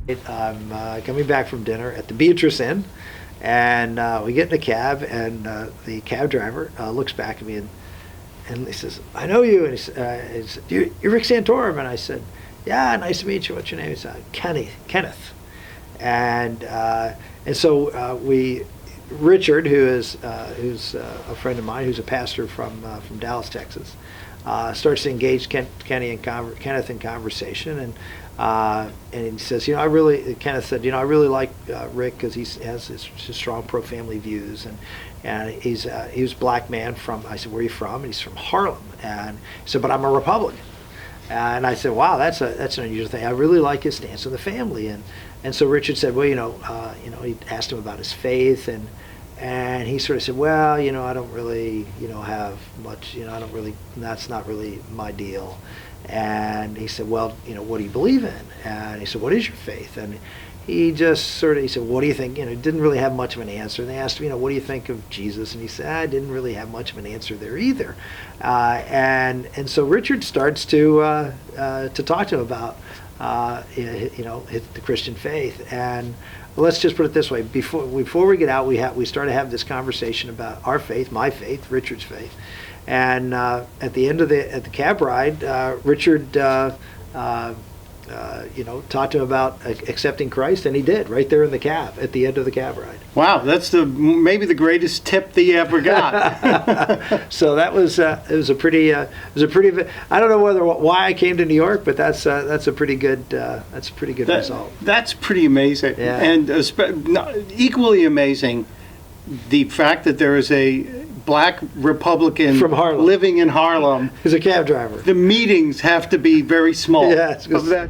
I'm coming back from dinner at the Beatrice Inn, and we get in a cab, and the cab driver looks back at me and he says, "I know you." And he said, "You're Rick Santorum." And I said, "Yeah, nice to meet you. What's your name?" He said, Kenneth. And so Richard, who's a friend of mine, who's a pastor from Dallas, Texas, starts to engage Kenneth in conversation, and he says, Kenneth said, I really like Rick because he has his strong pro-family views, and he was a black man from. I said, "Where are you from?" And he's from Harlem, and he said, "But I'm a Republican." And I said, "Wow, that's an unusual thing. I really like his stance on the family." And so Richard said, "Well, he asked him about his faith, and he sort of said, "Well, I don't really, have much, I don't really, that's not really my deal." And he said, "Well, what do you believe in?" And he said, "What is your faith?" And he said, "What do you think?" Didn't really have much of an answer. And they asked him, "What do you think of Jesus?" And he said, "I didn't really have much of an answer there either." And so Richard starts to talk to him about, the Christian faith. And let's just put it this way: before we get out, we start to have this conversation about our faith, my faith, Richard's faith. And at the end of the cab ride, Richard talked to him about accepting Christ, and he did right there in the cab at the end of the cab ride. Wow, that's maybe the greatest tip that you ever got. So that was it was a pretty I don't know why I came to New York, but that's a pretty good result. That's pretty amazing, yeah. And equally amazing, the fact that there is a black Republican from Harlem living in Harlem. He's a cab driver. The meetings have to be very small. Yeah, it's good.